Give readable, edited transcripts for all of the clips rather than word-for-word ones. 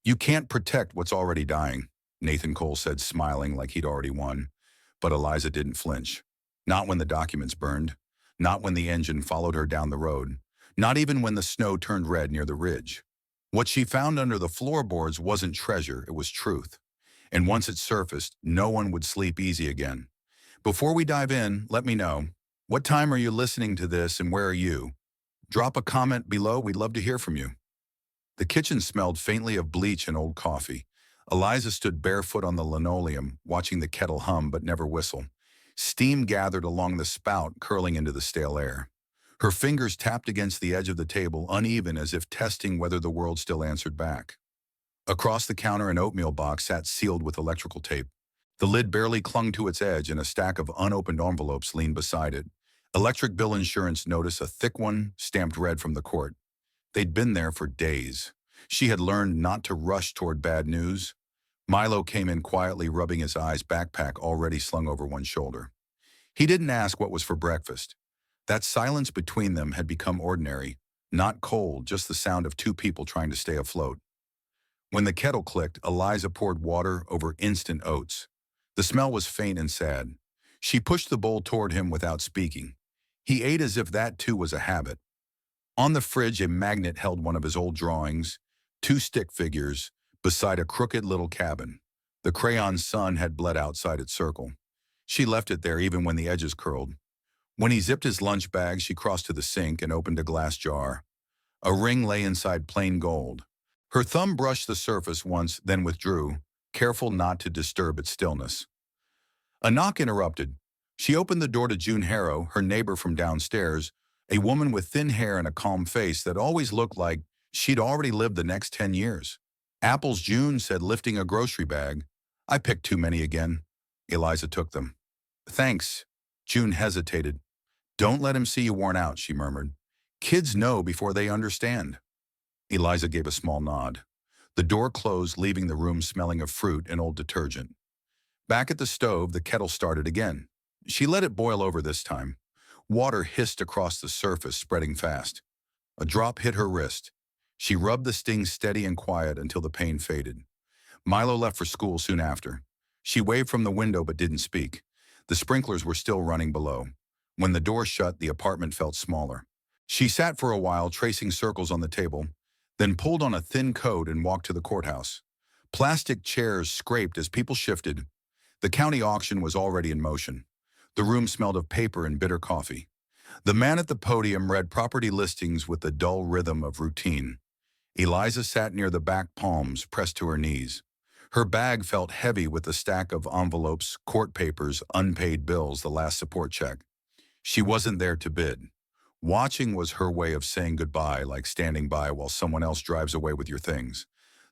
You can't protect what's already dying, Nathan Cole said, smiling like he'd already won. But Eliza didn't flinch. Not when the documents burned. Not when the engine followed her down the road. Not even when the snow turned red near the ridge. What she found under the floorboards wasn't treasure, it was truth. And once it surfaced, no one would sleep easy again. Before we dive in, let me know, what time are you listening to this and where are you? Drop a comment below, we'd love to hear from you. The kitchen smelled faintly of bleach and old coffee. Eliza stood barefoot on the linoleum, watching the kettle hum but never whistle. Steam gathered along the spout, curling into the stale air. Her fingers tapped against the edge of the table, uneven as if testing whether the world still answered back. Across the counter, an oatmeal box sat sealed with electrical tape. The lid barely clung to its edge, and a stack of unopened envelopes leaned beside it. Electric bill insurance notice, a thick one, stamped red from the court. They'd been there for days. She had learned not to rush toward bad news. Milo came in quietly, rubbing his eyes, backpack already slung over one shoulder. He didn't ask what was for breakfast. That silence between them had become ordinary, not cold, just the sound of two people trying to stay afloat. When the kettle clicked, Eliza poured water over instant oats. The smell was faint and sad. She pushed the bowl toward him without speaking. He ate as if that too was a habit. On the fridge, a magnet held one of his old drawings, two stick figures, beside a crooked little cabin. The crayon sun had bled outside its circle. She left it there even when the edges curled. When he zipped his lunch bag, she crossed to the sink and opened a glass jar. A ring lay inside, plain gold. Her thumb brushed the surface once, then withdrew, careful not to disturb its stillness. A knock interrupted. She opened the door to June Harrow, her neighbor from downstairs, a woman with thin hair and a calm face that always looked like she'd already lived the next 10 years. Apples, June said, lifting a grocery bag. I picked too many again. Eliza took them. Thanks. June hesitated. Don't let him see you worn out, she murmured. Kids know before they understand. Eliza gave a small nod. The door closed, leaving the room smelling of fruit and old detergent. Back at the stove, the kettle started again. She let it boil over this time. Water hissed across the surface, spreading fast. A drop hit her wrist. She rubbed the sting steady and quiet until the pain faded. Milo left for school soon after. She waved from the window but didn't speak. The sprinklers were still running below. When the door shut, the apartment felt smaller. She sat for a while, tracing circles on the table, then pulled on a thin coat and walked to the courthouse. Plastic chairs scraped as people shifted. The county auction was already in motion. The room smelled of paper and bitter coffee. The man at the podium read property listings with the dull rhythm of routine. Eliza sat near the back palms, pressed to her knees. Her bag felt heavy with the stack of envelopes, court papers, unpaid bills, the last support check. She wasn't there to bid. Watching was her way of saying goodbye, like standing by while someone else drives away with your things.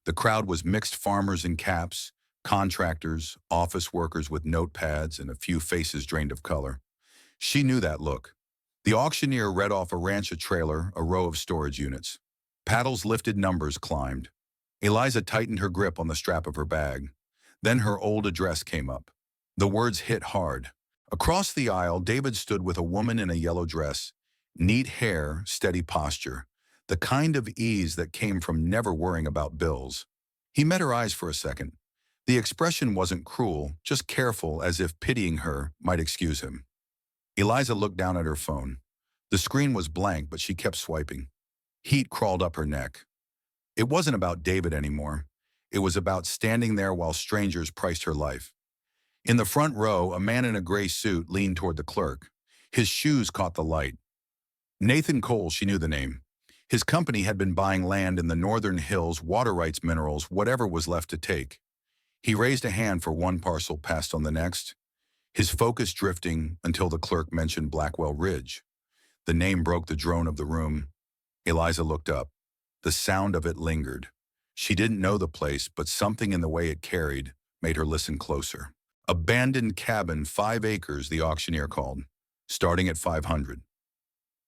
The crowd was mixed, farmers in caps, contractors, office workers with notepads, and a few faces drained of color. She knew that look. The auctioneer read off a rancher trailer, a row of storage units. Paddles lifted, numbers climbed. Eliza tightened her grip on the strap of her bag. Then her old address came up. The words hit hard. Across the aisle, David stood with a woman in a yellow dress. Neat hair, steady posture. The kind of ease that came from never worrying about bills. He met her eyes for a second. The expression wasn't cruel, just careful, as if pitying her might excuse him. Eliza looked down at her phone. The screen was blank, but she kept swiping. Heat crawled up her neck. It wasn't about David anymore. It was about standing there while strangers priced her life. In the front row, a man in a gray suit leaned toward the clerk. His shoes caught the light. Nathan Cole, she knew the name. His company had been buying land in the northern hills, water rights, minerals, whatever was left to take. He raised a hand for one parcel, passed on the next, his focus drifting until the clerk mentioned Blackwell Ridge. The name broke the drone of the room. Eliza looked up. The sound of it lingered. She didn't know the place, but something in the way it carried made her listen closer. Abandoned cabin, 5 acres, the auctioneer called, starting at 500.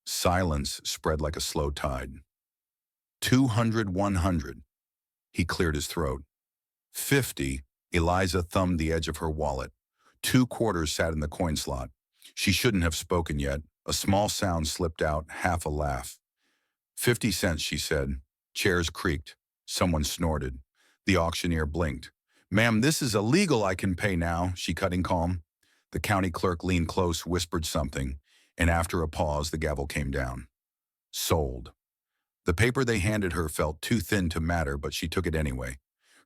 Silence spread like a slow tide. 200, 100. He cleared his throat. 50. Eliza thumbed the edge of her wallet. 2 quarters sat in the coin slot. She shouldn't have spoken yet. A small sound slipped out, half a laugh. 50 cents, she said. Chairs creaked. Someone snorted. The auctioneer blinked. "Ma'am, this is illegal. I can pay now," she cut in calm. The county clerk leaned close, whispered something, and after a pause, the gavel came down. Sold. The paper they handed her felt too thin to matter, but she took it anyway.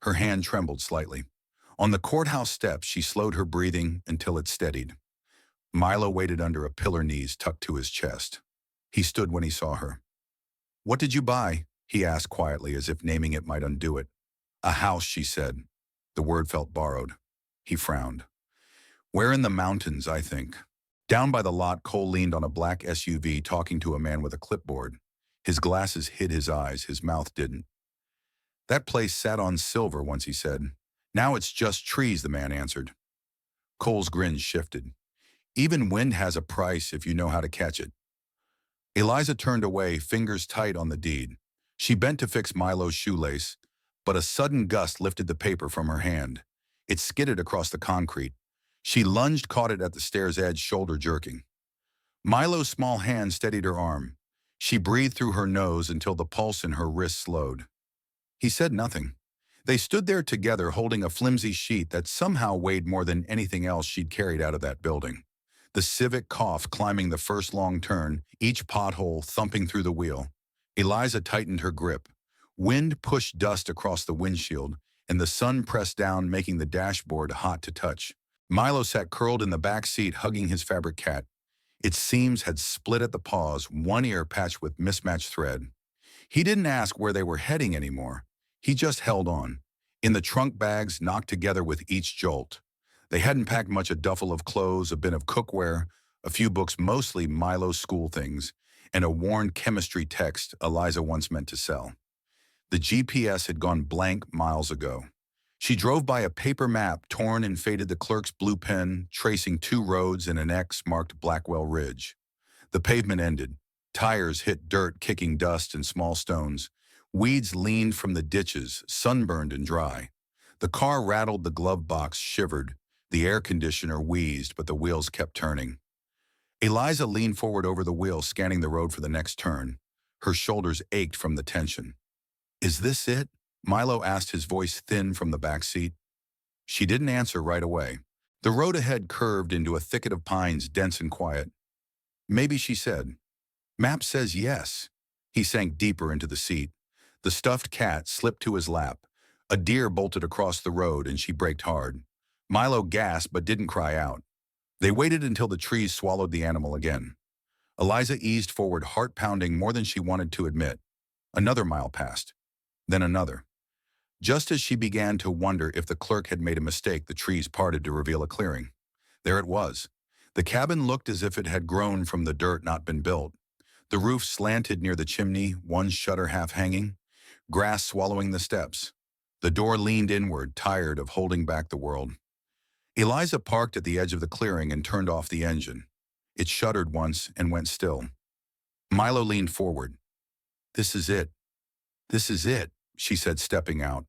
Her hand trembled slightly. On the courthouse steps, she slowed her breathing until it steadied. Milo waited under a pillar, knees tucked to his chest. He stood when he saw her. "What did you buy?" he asked quietly, as if naming it might undo it. "A house," she said. The word felt borrowed. He frowned. "Where in the mountains, I think." Down by the lot, Cole leaned on a black SUV talking to a man with a clipboard. His glasses hid his eyes, his mouth didn't. "That place sat on silver once," he said. "Now it's just trees," the man answered. Cole's grin shifted. "Even wind has a price if you know how to catch it." Eliza turned away, fingers tight on the deed. She bent to fix Milo's shoelace, but a sudden gust lifted the paper from her hand. It skidded across the concrete. She lunged, caught it at the stair's edge, shoulder jerking. Milo's small hand steadied her arm. She breathed through her nose until the pulse in her wrist slowed. He said nothing. They stood there together, holding a flimsy sheet that somehow weighed more than anything else she'd carried out of that building. The Civic coughed, climbing the first long turn, each pothole thumping through the wheel. Eliza tightened her grip. Wind pushed dust across the windshield, and the sun pressed down, making the dashboard hot to touch. Milo sat curled in the back seat, hugging his fabric cat. Its seams had split at the paws, one ear patched with mismatched thread. He didn't ask where they were heading anymore. He just held on. In the trunk bags, knocked together with each jolt. They hadn't packed much: a duffel of clothes, a bin of cookware, a few books, mostly Milo's school things, and a worn chemistry text Eliza once meant to sell. The GPS had gone blank miles ago. She drove by a paper map, torn and faded, the clerk's blue pen, tracing 2 roads and an X marked Blackwell Ridge. The pavement ended. Tires hit dirt, kicking dust and small stones. Weeds leaned from the ditches, sunburned and dry. The car rattled, the glove box shivered. The air conditioner wheezed, but the wheels kept turning. Eliza leaned forward over the wheel, scanning the road for the next turn. Her shoulders ached from the tension. "Is this it?" Milo asked, his voice thin from the back seat. She didn't answer right away. The road ahead curved into a thicket of pines, dense and quiet. "Maybe," she said. "Map says yes." He sank deeper into the seat. The stuffed cat slipped to his lap. A deer bolted across the road, and she braked hard. Milo gasped but didn't cry out. They waited until the trees swallowed the animal again. Eliza eased forward, heart pounding more than she wanted to admit. Another mile passed. Then another. Just as she began to wonder if the clerk had made a mistake, the trees parted to reveal a clearing. There it was. The cabin looked as if it had grown from the dirt, not been built. The roof slanted near the chimney, one shutter half hanging, grass swallowing the steps. The door leaned inward, tired of holding back the world. Eliza parked at the edge of the clearing and turned off the engine. It shuddered once and went still. Milo leaned forward. "This is it. This is it," she said, stepping out.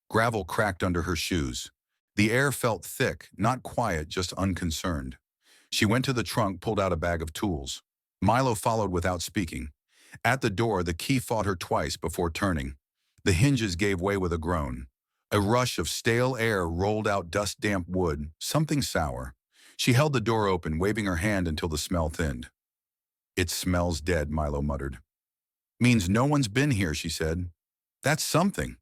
Gravel cracked under her shoes. The air felt thick, not quiet, just unconcerned. She went to the trunk, pulled out a bag of tools. Milo followed without speaking. At the door, the key fought her twice before turning. The hinges gave way with a groan. A rush of stale air rolled out, dust-damp wood, something sour. She held the door open, waving her hand until the smell thinned. "It smells dead," Milo muttered. "Means no one's been here," she said. "That's something."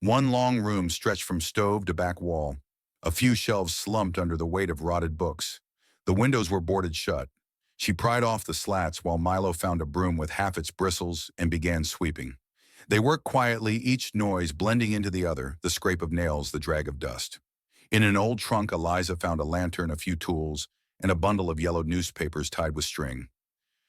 One long room stretched from stove to back wall. A few shelves slumped under the weight of rotted books. The windows were boarded shut. She pried off the slats while Milo found a broom with half its bristles and began sweeping. They worked quietly, each noise blending into the other, the scrape of nails, the drag of dust. In an old trunk, Eliza found a lantern, a few tools, and a bundle of yellowed newspapers tied with string.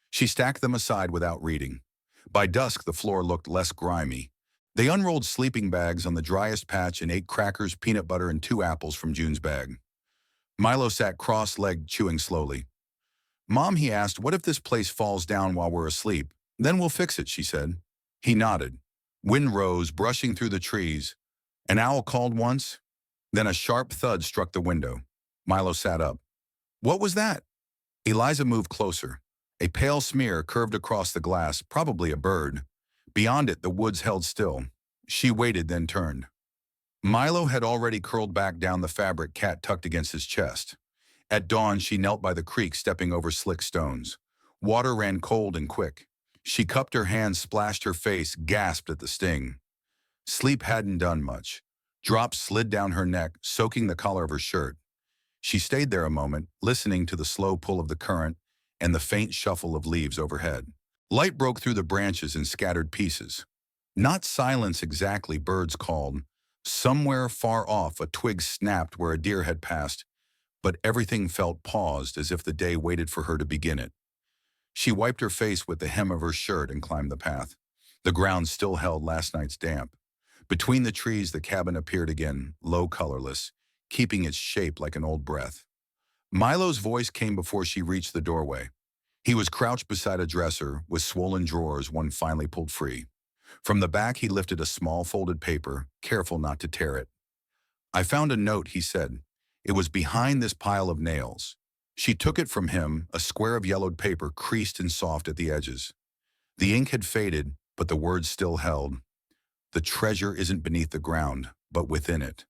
She stacked them aside without reading. By dusk, the floor looked less grimy. They unrolled sleeping bags on the driest patch and ate crackers, peanut butter, and 2 apples from June's bag. Milo sat cross-legged, chewing slowly. "Mom," he asked, "what if this place falls down while we're asleep? Then we'll fix it," she said. He nodded. Wind rose, brushing through the trees. An owl called once. Then a sharp thud struck the window. Milo sat up. "What was that?" Eliza moved closer. A pale smear curved across the glass, probably a bird. Beyond it, the woods held still. She waited, then turned. Milo had already curled back down the fabric cat tucked against his chest. At dawn, she knelt by the creek, stepping over slick stones. Water ran cold and quick. She cupped her hands, splashed her face, gasped at the sting. Sleep hadn't done much. Drops slid down her neck, soaking the collar of her shirt. She stayed there a moment, listening to the slow pull of the current and the faint shuffle of leaves overhead. Light broke through the branches in scattered pieces. Not silence exactly, birds called. Somewhere far off, a twig snapped where a deer had passed, but everything felt paused, as if the day waited for her to begin it. She wiped her face with the hem of her shirt and climbed the path. The ground still held last night's damp. Between the trees, the cabin appeared again, low, colorless, keeping its shape like an old breath. Milo's voice came before she reached the doorway. He was crouched beside a dresser with swollen drawers, one finally pulled free. From the back, he lifted a small folded paper, careful not to tear it. "I found a note," he said. "It was behind this pile of nails." She took it from him, a square of yellowed paper, creased and soft at the edges. The ink had faded, but the words still held. "The treasure isn't beneath the ground, but within it."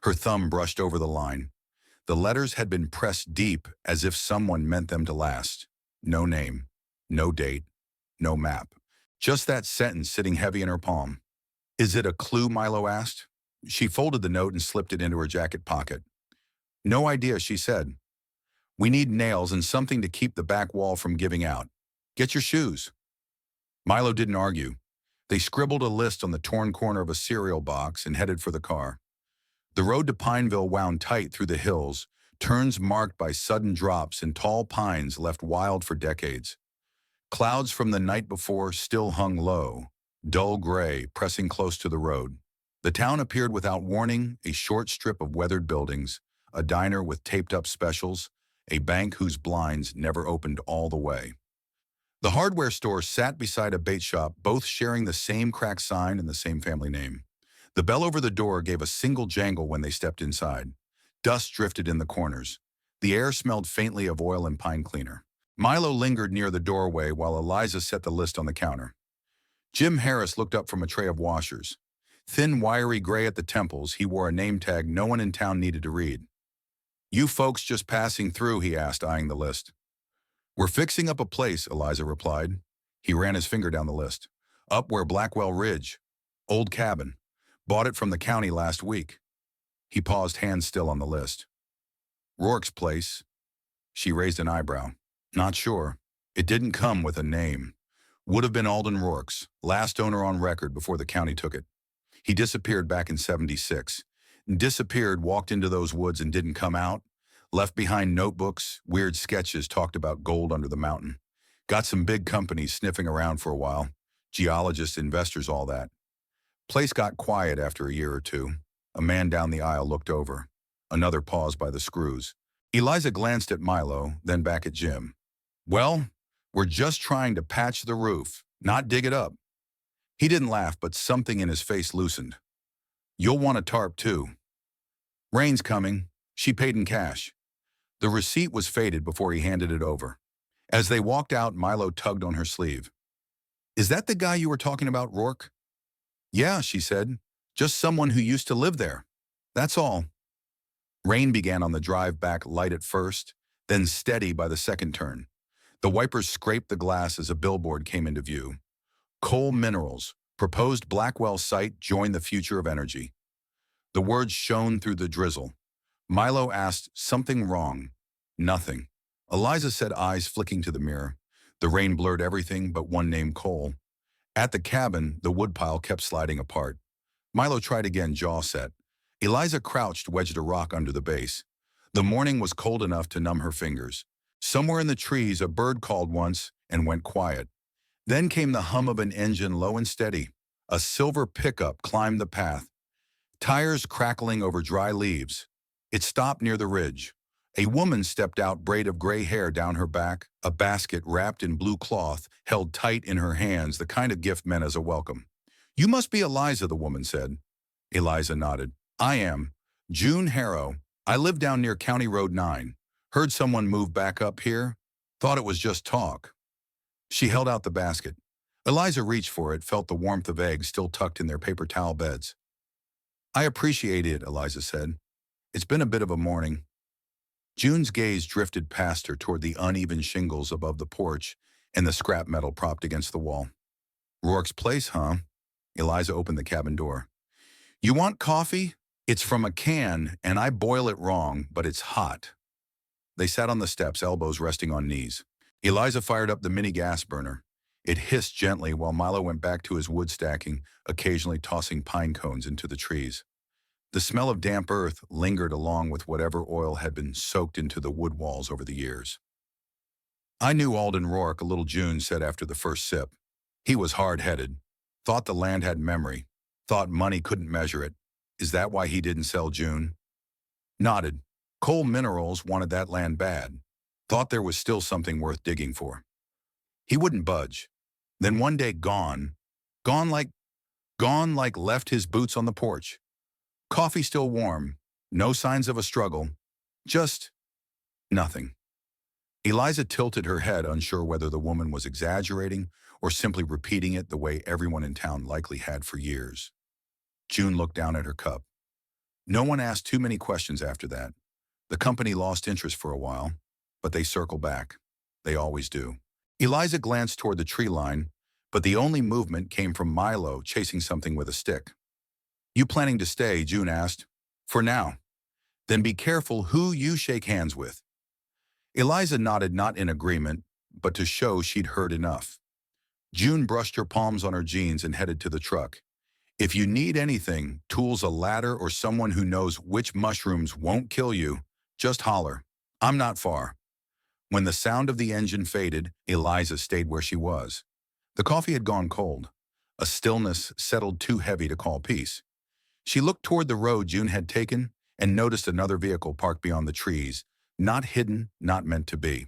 Her thumb brushed over the line. The letters had been pressed deep, as if someone meant them to last. No name, no date, no map. Just that sentence sitting heavy in her palm. "Is it a clue?" Milo asked. She folded the note and slipped it into her jacket pocket. "No idea," she said. "We need nails and something to keep the back wall from giving out. Get your shoes." Milo didn't argue. They scribbled a list on the torn corner of a cereal box and headed for the car. The road to Pineville wound tight through the hills, turns marked by sudden drops and tall pines left wild for decades. Clouds from the night before still hung low, dull gray, pressing close to the road. The town appeared without warning, a short strip of weathered buildings, a diner with taped-up specials, a bank whose blinds never opened all the way. The hardware store sat beside a bait shop, both sharing the same cracked sign and the same family name. The bell over the door gave a single jangle when they stepped inside. Dust drifted in the corners. The air smelled faintly of oil and pine cleaner. Milo lingered near the doorway while Eliza set the list on the counter. Jim Harris looked up from a tray of washers. Thin, wiry gray at the temples, he wore a name tag no one in town needed to read. "You folks just passing through?" he asked, eyeing the list. "We're fixing up a place," Eliza replied. He ran his finger down the list. "Up where Blackwell Ridge. Old cabin. Bought it from the county last week." He paused, hands still on the list. "Roarke's place." She raised an eyebrow. "Not sure. It didn't come with a name. Would have been Alden Roarke's, last owner on record before the county took it. He disappeared back in '76. Disappeared, walked into those woods and didn't come out. Left behind notebooks, weird sketches, talked about gold under the mountain. Got some big companies sniffing around for a while. Geologists, investors, all that. Place got quiet after a year or two. A man down the aisle looked over. Another paused by the screws. Eliza glanced at Milo, then back at Jim. "Well, we're just trying to patch the roof, not dig it up." He didn't laugh, but something in his face loosened. "You'll want a tarp, too." "Rain's coming." She paid in cash. The receipt was faded before he handed it over. As they walked out, Milo tugged on her sleeve. "Is that the guy you were talking about, Roarke?" "Yeah," she said. "Just someone who used to live there. That's all." Rain began on the drive back, light at first, then steady by the second turn. The wipers scraped the glass as a billboard came into view. "Coal Minerals, proposed Blackwell site, join the future of energy." The words shone through the drizzle. Milo asked, "Something wrong?" "Nothing." Eliza said, eyes flicking to the mirror. The rain blurred everything but one name, Coal. At the cabin, the woodpile kept sliding apart. Milo tried again, jaw set. Eliza crouched, wedged a rock under the base. The morning was cold enough to numb her fingers. Somewhere in the trees, a bird called once and went quiet. Then came the hum of an engine, low and steady. A silver pickup climbed the path, tires crackling over dry leaves. It stopped near the ridge. A woman stepped out, braid of gray hair down her back, a basket wrapped in blue cloth, held tight in her hands, the kind of gift meant as a welcome. "You must be Eliza," the woman said. Eliza nodded. "I am. June Harrow. I live down near County Road 9. Heard someone move back up here. Thought it was just talk." She held out the basket. Eliza reached for it, felt the warmth of eggs still tucked in their paper towel beds. I appreciate it, Eliza said. It's been a bit of a morning. June's gaze drifted past her toward the uneven shingles above the porch and the scrap metal propped against the wall. Rourke's place, huh? Eliza opened the cabin door. You want coffee? It's from a can, and I boil it wrong, but it's hot. They sat on the steps, elbows resting on knees. Eliza fired up the mini gas burner. It hissed gently while Milo went back to his wood stacking, occasionally tossing pine cones into the trees. The smell of damp earth lingered along with whatever oil had been soaked into the wood walls over the years. I knew Alden Roarke, a little June said after the first sip. He was hard-headed, thought the land had memory, thought money couldn't measure it. Is that why he didn't sell June? Nodded. Coal Minerals wanted that land bad, thought there was still something worth digging for. He wouldn't budge. Then one day gone like left his boots on the porch. Coffee still warm, no signs of a struggle, just nothing. Eliza tilted her head, unsure whether the woman was exaggerating or simply repeating it the way everyone in town likely had for years. June looked down at her cup. No one asked too many questions after that. The company lost interest for a while, but they circle back. They always do. Eliza glanced toward the tree line, but the only movement came from Milo chasing something with a stick. You planning to stay? June asked. For now. Then be careful who you shake hands with. Eliza nodded, not in agreement, but to show she'd heard enough. June brushed her palms on her jeans and headed to the truck. If you need anything, tools, a ladder, or someone who knows which mushrooms won't kill you, just holler. I'm not far. When the sound of the engine faded, Eliza stayed where she was. The coffee had gone cold. A stillness settled too heavy to call peace. She looked toward the road June had taken and noticed another vehicle parked beyond the trees, not hidden, not meant to be.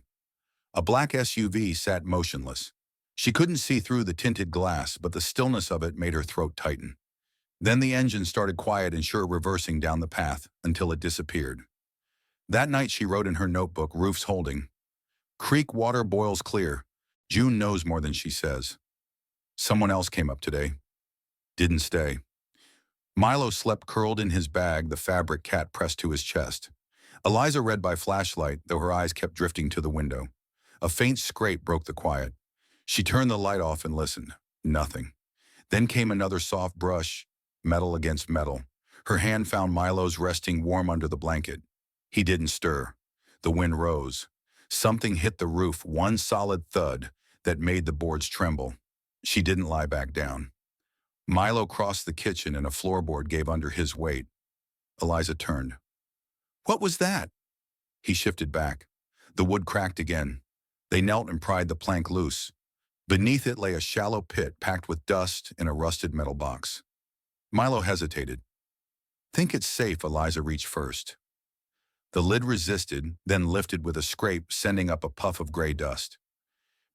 A black SUV sat motionless. She couldn't see through the tinted glass, but the stillness of it made her throat tighten. Then the engine started quiet and sure, reversing down the path until it disappeared. That night she wrote in her notebook, roofs holding. Creek water boils clear. June knows more than she says. Someone else came up today. Didn't stay. Milo slept curled in his bag, the fabric cat pressed to his chest. Eliza read by flashlight, though her eyes kept drifting to the window. A faint scrape broke the quiet. She turned the light off and listened. Nothing. Then came another soft brush, metal against metal. Her hand found Milo's, resting warm under the blanket. He didn't stir. The wind rose. Something hit the roof, one solid thud that made the boards tremble. She didn't lie back down. Milo crossed the kitchen and a floorboard gave under his weight. Eliza turned. What was that? He shifted back. The wood cracked again. They knelt and pried the plank loose. Beneath it lay a shallow pit packed with dust in a rusted metal box. Milo hesitated. Think it's safe, Eliza reached first. The lid resisted, then lifted with a scrape, sending up a puff of gray dust.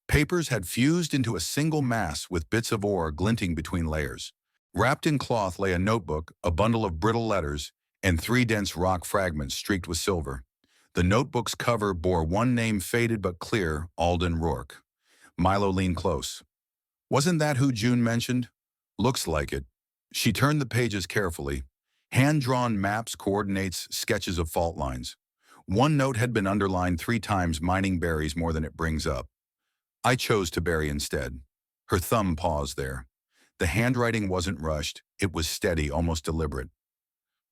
Papers had fused into a single mass with bits of ore glinting between layers. Wrapped in cloth lay a notebook, a bundle of brittle letters, and 3 dense rock fragments streaked with silver. The notebook's cover bore one name, faded but clear, Alden Roarke. Milo leaned close. Wasn't that who June mentioned? Looks like it. She turned the pages carefully. Hand-drawn maps, coordinates, sketches of fault lines. One note had been underlined 3 times, mining buries more than it brings up. I chose to bury instead. Her thumb paused there. The handwriting wasn't rushed. It was steady, almost deliberate.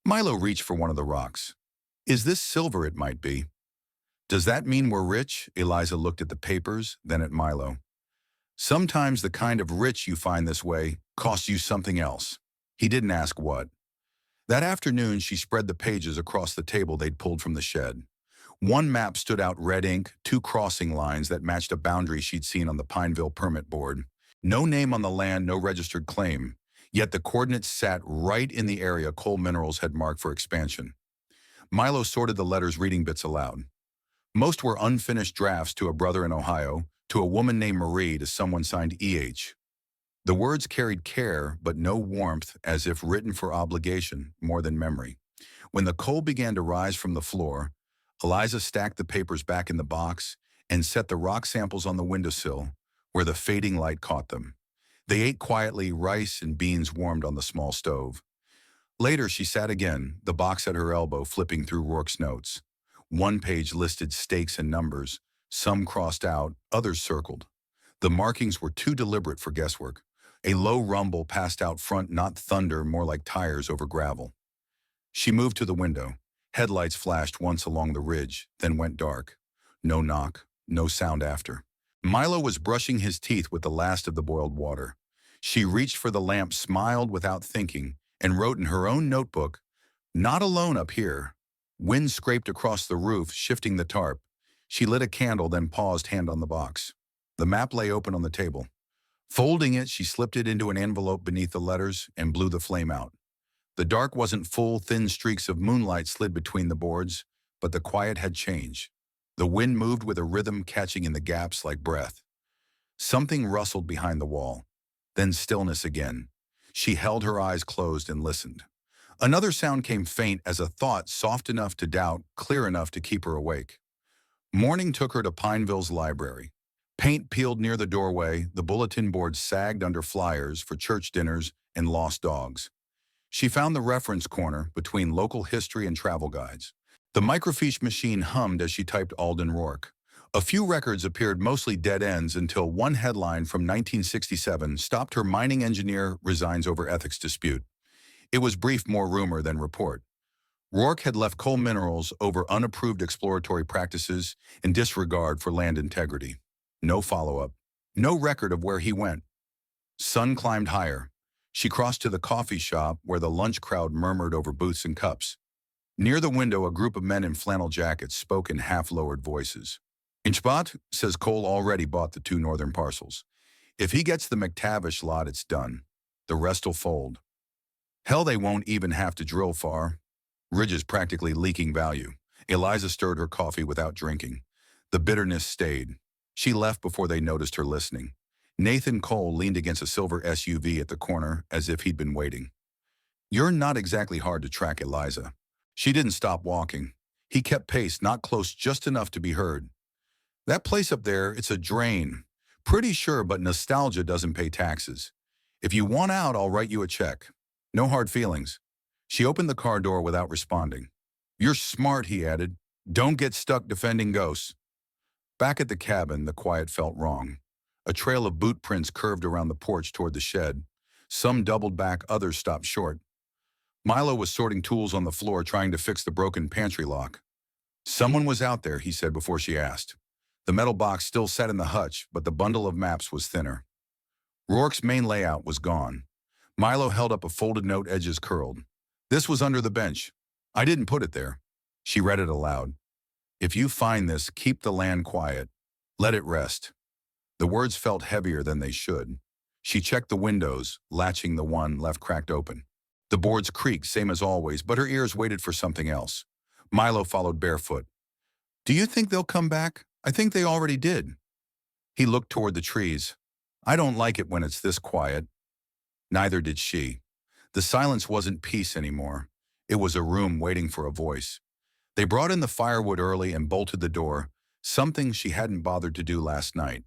Milo reached for one of the rocks. Is this silver? It might be. Does that mean we're rich? Eliza looked at the papers, then at Milo. Sometimes the kind of rich you find this way costs you something else. He didn't ask what. That afternoon, she spread the pages across the table they'd pulled from the shed. One map stood out, red ink, 2 crossing lines that matched a boundary she'd seen on the Pineville permit board. No name on the land, no registered claim, yet the coordinates sat right in the area Coal Minerals had marked for expansion. Milo sorted the letters, reading bits aloud. Most were unfinished drafts to a brother in Ohio, to a woman named Marie, to someone signed E.H. The words carried care, but no warmth, as if written for obligation more than memory. When the coal began to rise from the floor, Eliza stacked the papers back in the box and set the rock samples on the windowsill, where the fading light caught them. They ate quietly, rice and beans warmed on the small stove. Later, she sat again, the box at her elbow, flipping through Rourke's notes. One page listed stakes and numbers, some crossed out, others circled. The markings were too deliberate for guesswork. A low rumble passed out front, not thunder, more like tires over gravel. She moved to the window. Headlights flashed once along the ridge, then went dark. No knock, no sound after. Milo was brushing his teeth with the last of the boiled water. She reached for the lamp, smiled without thinking, and wrote in her own notebook, "Not alone up here." Wind scraped across the roof, shifting the tarp. She lit a candle, then paused, hand on the box. The map lay open on the table. Folding it, she slipped it into an envelope beneath the letters and blew the flame out. The dark wasn't full, thin streaks of moonlight slid between the boards, but the quiet had changed. The wind moved with a rhythm, catching in the gaps like breath. Something rustled behind the wall. Then stillness again. She held her eyes closed and listened. Another sound came, faint as a thought, soft enough to doubt, clear enough to keep her awake. Morning took her to Pineville's library. Paint peeled near the doorway, the bulletin board sagged under flyers for church dinners and lost dogs. She found the reference corner between local history and travel guides. The microfiche machine hummed as she typed Alden Roarke. A few records appeared, mostly dead ends, until one headline from 1967 stopped her: "Mining engineer resigns over ethics dispute." It was brief, more rumor than report. Roarke had left coal minerals over unapproved exploratory practices and disregard for land integrity. No follow-up. No record of where he went. Sun climbed higher. She crossed to the coffee shop where the lunch crowd murmured over booths and cups. Near the window, a group of men in flannel jackets spoke in half-lowered voices. "Inchbot says Cole already bought the 2 northern parcels. If he gets the McTavish lot, it's done. The rest'll fold. Hell, they won't even have to drill far. Ridge is practically leaking value." Eliza stirred her coffee without drinking. The bitterness stayed. She left before they noticed her listening. Nathan Cole leaned against a silver SUV at the corner as if he'd been waiting. "You're not exactly hard to track, Eliza." She didn't stop walking. He kept pace, not close, just enough to be heard. "That place up there, it's a drain. Pretty sure, but nostalgia doesn't pay taxes. If you want out, I'll write you a check. No hard feelings." She opened the car door without responding. "You're smart," he added. "Don't get stuck defending ghosts." Back at the cabin, the quiet felt wrong. A trail of boot prints curved around the porch toward the shed. Some doubled back, others stopped short. Milo was sorting tools on the floor, trying to fix the broken pantry lock. "Someone was out there," he said before she asked. The metal box still sat in the hutch, but the bundle of maps was thinner. Rourke's main layout was gone. Milo held up a folded note, edges curled. "This was under the bench. I didn't put it there." She read it aloud. "If you find this, keep the land quiet. Let it rest." The words felt heavier than they should. She checked the windows, latching the one left cracked open. The boards creaked, same as always, but her ears waited for something else. Milo followed barefoot. "Do you think they'll come back? I think they already did." He looked toward the trees. "I don't like it when it's this quiet." Neither did she. The silence wasn't peace anymore. It was a room waiting for a voice. They brought in the firewood early and bolted the door, something she hadn't bothered to do last night.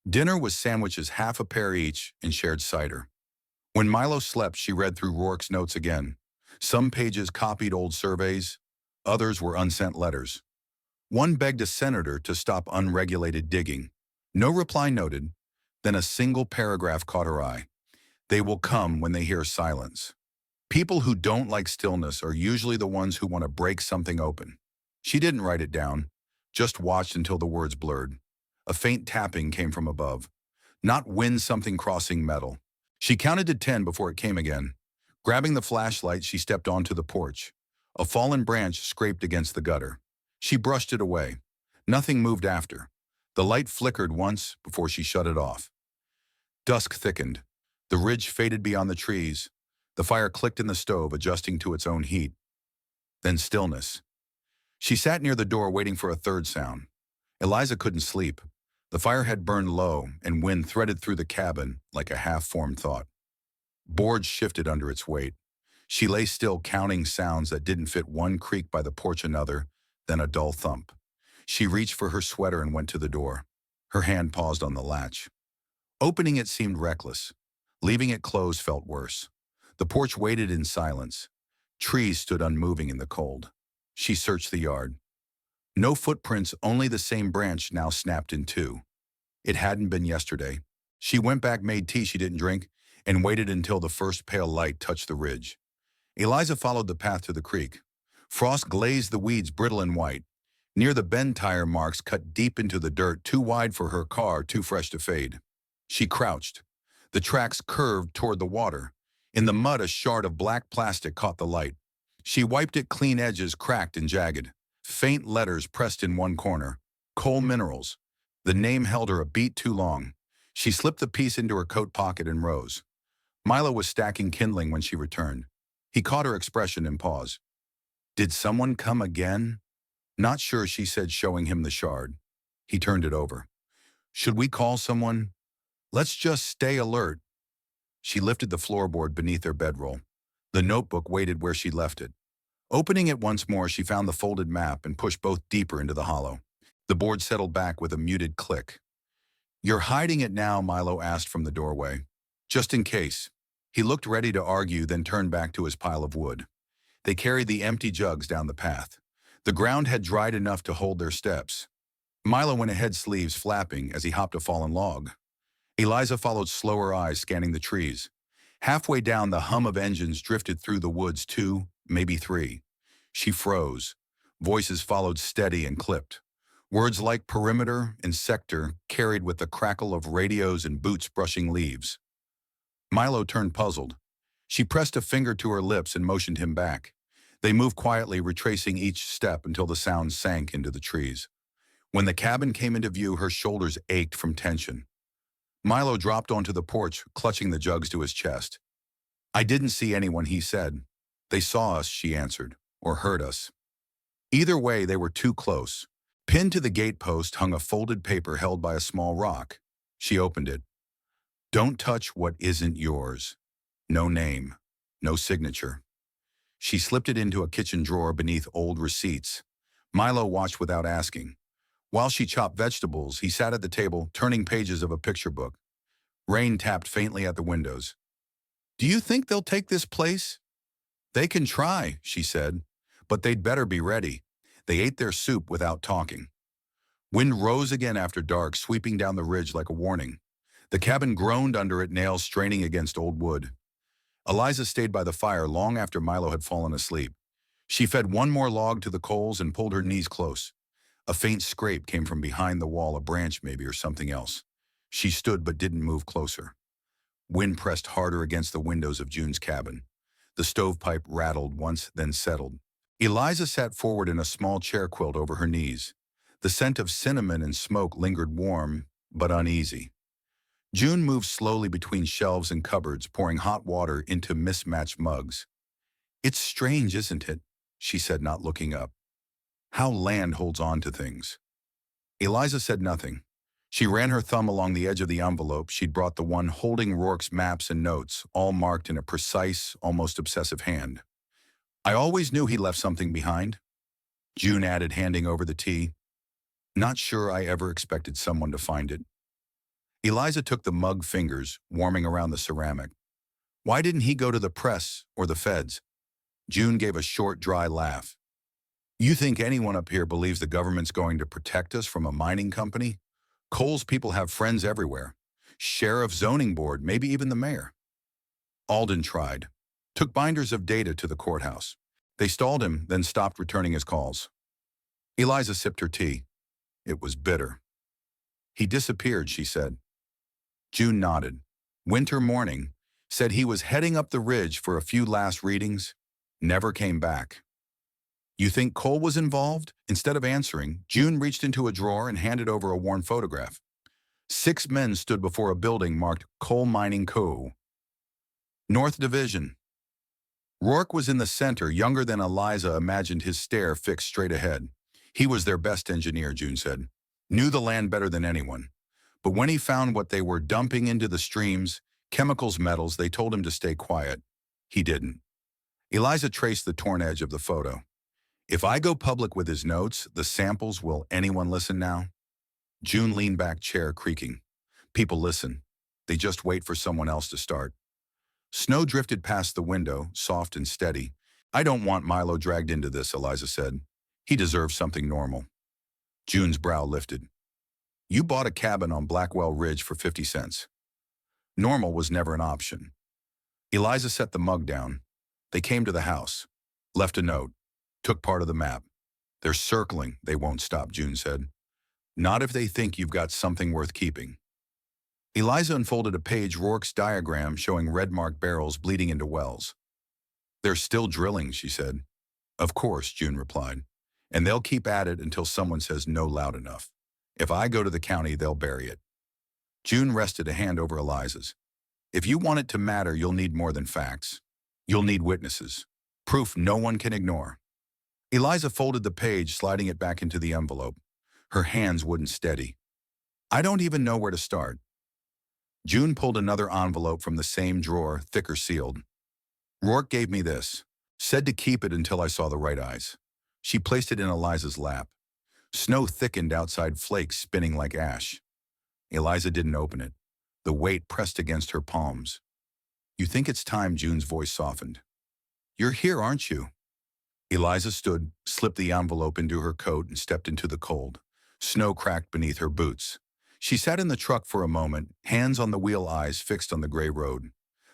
Dinner was sandwiches, half a pair each, and shared cider. When Milo slept, she read through Rourke's notes again. Some pages copied old surveys, others were unsent letters. One begged a senator to stop unregulated digging. No reply noted. Then a single paragraph caught her eye. "They will come when they hear silence." People who don't like stillness are usually the ones who want to break something open. She didn't write it down, just watched until the words blurred. A faint tapping came from above. Not wind, something crossing metal. She counted to 10 before it came again. Grabbing the flashlight, she stepped onto the porch. A fallen branch scraped against the gutter. She brushed it away. Nothing moved after. The light flickered once before she shut it off. Dusk thickened. The ridge faded beyond the trees. The fire clicked in the stove, adjusting to its own heat. Then stillness. She sat near the door, waiting for a third sound. Eliza couldn't sleep. The fire had burned low, and wind threaded through the cabin like a half-formed thought. Boards shifted under its weight. She lay still, counting sounds that didn't fit. One creak by the porch, another, then a dull thump. She reached for her sweater and went to the door. Her hand paused on the latch. Opening it seemed reckless. Leaving it closed felt worse. The porch waited in silence. Trees stood unmoving in the cold. She searched the yard. No footprints, only the same branch now snapped in two. It hadn't been yesterday. She went back, made tea she didn't drink, and waited until the first pale light touched the ridge. Eliza followed the path to the creek. Frost glazed the weeds brittle and white. Near the bend, tire marks cut deep into the dirt, too wide for her car, too fresh to fade. She crouched. The tracks curved toward the water. In the mud, a shard of black plastic caught the light. She wiped it clean, edges cracked and jagged. Faint letters pressed in one corner. Coal Minerals. The name held her a beat too long. She slipped the piece into her coat pocket and rose. Milo was stacking kindling when she returned. He caught her expression and paused. "Did someone come again?" "Not sure," she said, showing him the shard. He turned it over. "Should we call someone?" "Let's just stay alert." She lifted the floorboard beneath their bedroll. The notebook waited where she'd left it. Opening it once more, she found the folded map and pushed both deeper into the hollow. The board settled back with a muted click. "You're hiding it now?" Milo asked from the doorway. "Just in case." He looked ready to argue, then turned back to his pile of wood. They carried the empty jugs down the path. The ground had dried enough to hold their steps. Milo went ahead, sleeves flapping, as he hopped a fallen log. Eliza followed, slower eyes scanning the trees. Halfway down, the hum of engines drifted through the woods, 2, maybe 3. She froze. Voices followed, steady and clipped. Words like perimeter and sector carried with the crackle of radios and boots brushing leaves. Milo turned, puzzled. She pressed a finger to her lips and motioned him back. They moved quietly, retracing each step until the sound sank into the trees. When the cabin came into view, her shoulders ached from tension. Milo dropped onto the porch, clutching the jugs to his chest. "I didn't see anyone," he said. "They saw us," she answered, "or heard us." Either way, they were too close. Pinned to the gatepost hung a folded paper held by a small rock. She opened it. "Don't touch what isn't yours." No name, no signature. She slipped it into a kitchen drawer beneath old receipts. Milo watched without asking. While she chopped vegetables, he sat at the table, turning pages of a picture book. Rain tapped faintly at the windows. "Do you think they'll take this place?" "They can try," she said, "but they'd better be ready." They ate their soup without talking. Wind rose again after dark, sweeping down the ridge like a warning. The cabin groaned under it, nails straining against old wood. Eliza stayed by the fire long after Milo had fallen asleep. She fed one more log to the coals and pulled her knees close. A faint scrape came from behind the wall, a branch maybe, or something else. She stood but didn't move closer. Wind pressed harder against the windows of June's cabin. The stovepipe rattled once, then settled. Eliza sat forward in a small chair quilt over her knees. The scent of cinnamon and smoke lingered, warm but uneasy. June moved slowly between shelves and cupboards, pouring hot water into mismatched mugs. "It's strange, isn't it?" she said, not looking up. "How land holds on to things." Eliza said nothing. She ran her thumb along the edge of the envelope she'd brought, the one holding Roarke's maps and notes, all marked in a precise, almost obsessive hand. "I always knew he left something behind," June added, handing over the tea. "Not sure I ever expected someone to find it." Eliza took the mug, fingers warming around the ceramic. "Why didn't he go to the press or the feds?" June gave a short, dry laugh. "You think anyone up here believes the government's going to protect us from a mining company? Coal's people have friends everywhere. Sheriff, zoning board, maybe even the mayor." Alden tried. Took binders of data to the courthouse. They stalled him, then stopped returning his calls. Eliza sipped her tea. It was bitter. "He disappeared," she said. June nodded. "Winter morning. Said he was heading up the ridge for a few last readings. Never came back." "You think coal was involved?" Instead of answering, June reached into a drawer and handed over a worn photograph. 6 men stood before a building marked Coal Mining Co. North Division. Roarke was in the center, younger than Eliza imagined, his stare fixed straight ahead. He was their best engineer, June said. Knew the land better than anyone. But when he found what they were dumping into the streams, chemicals, metals, they told him to stay quiet. He didn't. Eliza traced the torn edge of the photo. "If I go public with his notes, the samples, will anyone listen now?" June leaned back, chair creaking. "People listen. They just wait for someone else to start." Snow drifted past the window, soft and steady. I don't want Milo dragged into this, Eliza said. He deserves something normal. June's brow lifted. You bought a cabin on Blackwell Ridge for 50 cents. Normal was never an option. Eliza set the mug down. They came to the house, left a note, took part of the map. They're circling, they won't stop, June said. Not if they think you've got something worth keeping. Eliza unfolded a page Roarke's diagram showing red-marked barrels bleeding into wells. They're still drilling, she said. Of course, June replied. And they'll keep at it until someone says no loud enough. If I go to the county, they'll bury it. June rested a hand over Eliza's. If you want it to matter, you'll need more than facts. You'll need witnesses. Proof no one can ignore. Eliza folded the page, sliding it back into the envelope. Her hands wouldn't steady. I don't even know where to start. June pulled another envelope from the same drawer, thicker sealed. Roarke gave me this. Said to keep it until I saw the right eyes. She placed it in Eliza's lap. Snow thickened outside, flakes spinning like ash. Eliza didn't open it. The weight pressed against her palms. You think it's time, June's voice softened. You're here, aren't you? Eliza stood, slipped the envelope into her coat and stepped into the cold. Snow cracked beneath her boots. She sat in the truck for a moment, hands on the wheel, eyes fixed on the gray road.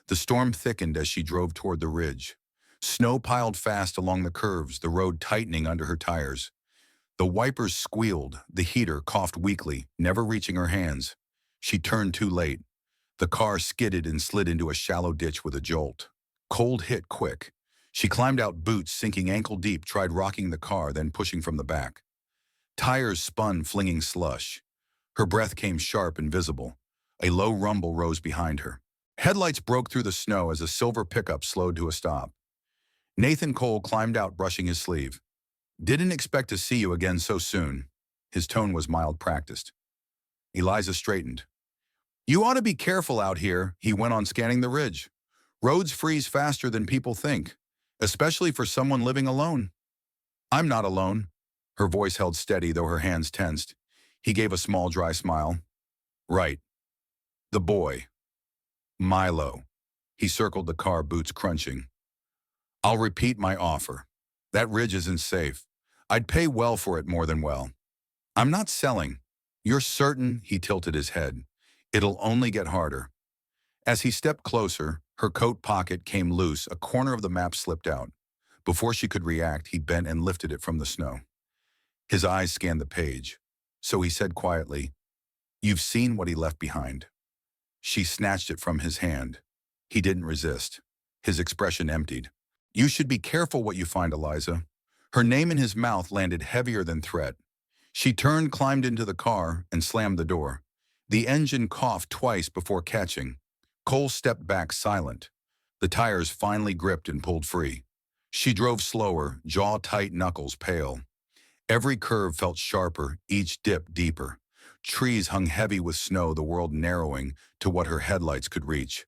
The storm thickened as she drove toward the ridge. Snow piled fast along the curves, the road tightening under her tires. The wipers squealed, the heater coughed weakly, never reaching her hands. She turned too late. The car skidded and slid into a shallow ditch with a jolt. Cold hit quick. She climbed out, boots sinking ankle deep, tried rocking the car, then pushing from the back. Tires spun, flinging slush. Her breath came sharp and visible. A low rumble rose behind her. Headlights broke through the snow as a silver pickup slowed to a stop. Nathan Cole climbed out, brushing his sleeve. Didn't expect to see you again so soon. His tone was mild, practiced. Eliza straightened. You ought to be careful out here, he went on, scanning the ridge. Roads freeze faster than people think, especially for someone living alone. I'm not alone. Her voice held steady, though her hands tensed. He gave a small, dry smile. Right. The boy. Milo. He circled the car, boots crunching. I'll repeat my offer. That ridge isn't safe. I'd pay well for it, more than well. I'm not selling. You're certain? He tilted his head. It'll only get harder. As he stepped closer, her coat pocket came loose, a corner of the map slipped out. Before she could react, he bent and lifted it from the snow. His eyes scanned the page. So he said quietly, You've seen what he left behind. She snatched it from his hand. He didn't resist. His expression emptied. You should be careful what you find, Eliza. Her name in his mouth landed heavier than threat. She turned, climbed into the car, and slammed the door. The engine coughed twice before catching. Cole stepped back, silent. The tires finally gripped and pulled free. She drove slower, jaw tight, knuckles pale. Every curve felt sharper, each dip deeper. Trees hung heavy with snow, the world narrowing to what her headlights could reach.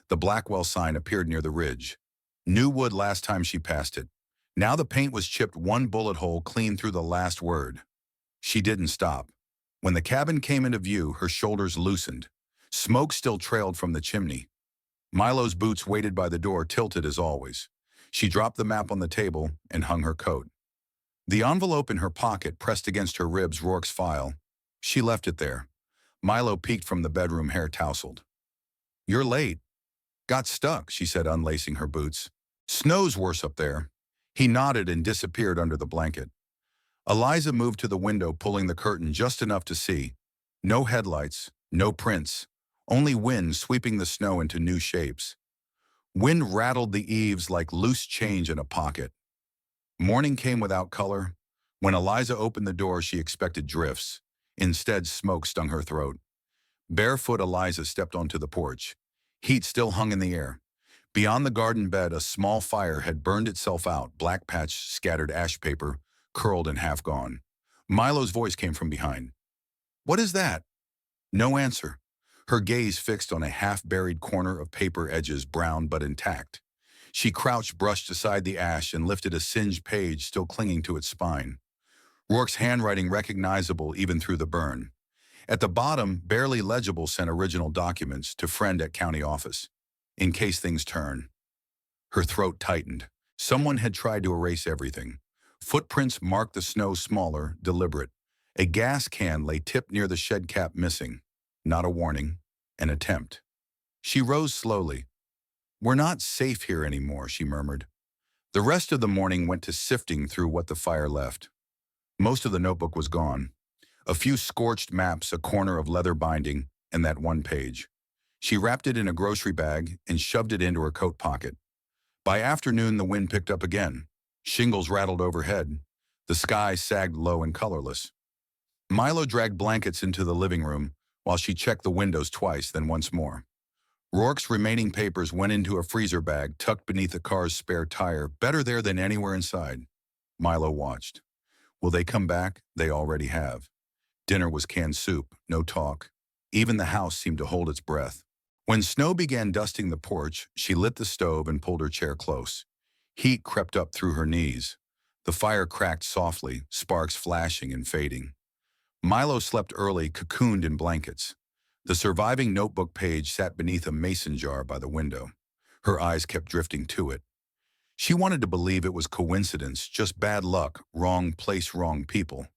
The Blackwell sign appeared near the ridge. New wood last time she passed it. Now the paint was chipped, one bullet hole clean through the last word. She didn't stop. When the cabin came into view, her shoulders loosened. Smoke still trailed from the chimney. Milo's boots waited by the door, tilted as always. She dropped the map on the table and hung her coat. The envelope in her pocket pressed against her ribs, Roarke's file. She left it there. Milo peeked from the bedroom, hair tousled. You're late. Got stuck, she said, unlacing her boots. Snow's worse up there. He nodded and disappeared under the blanket. Eliza moved to the window, pulling the curtain just enough to see. No headlights, no prints, only wind sweeping the snow into new shapes. Wind rattled the eaves like loose change in a pocket. Morning came without color. When Eliza opened the door, she expected drifts. Instead, smoke stung her throat. Barefoot, Eliza stepped onto the porch. Heat still hung in the air. Beyond the garden bed, a small fire had burned itself out, black patch, scattered ash paper, curled and half gone. Milo's voice came from behind. What is that? No answer. Her gaze fixed on a half-buried corner of paper, edges brown but intact. She crouched, brushed aside the ash, and lifted a singed page still clinging to its spine. Roarke's handwriting recognizable even through the burn. At the bottom, barely legible, sent original documents to friend at county office. in case things turn. Her throat tightened. Someone had tried to erase everything. Footprints marked the snow smaller, deliberate. A gas can lay tipped near the shed cap missing. Not a warning, an attempt. She rose slowly. "We're not safe here anymore," she murmured. The rest of the morning went to sifting through what the fire left. Most of the notebook was gone. A few scorched maps, a corner of leather binding, and that one page. She wrapped it in a grocery bag and shoved it into her coat pocket. By afternoon, the wind picked up again. Shingles rattled overhead. The sky sagged low and colorless. Milo dragged blankets into the living room while she checked the windows twice, then once more. Roarke's remaining papers went into a freezer bag tucked beneath the car's spare tire, better there than anywhere inside. Milo watched. Will they come back? They already have. Dinner was canned soup, no talk. Even the house seemed to hold its breath. When snow began dusting the porch, she lit the stove and pulled her chair close. Heat crept up through her knees. The fire cracked softly, sparks flashing and fading. Milo slept early, cocooned in blankets. The surviving notebook page sat beneath a mason jar by the window. Her eyes kept drifting to it. She wanted to believe it was coincidence, just bad luck, wrong place, wrong people.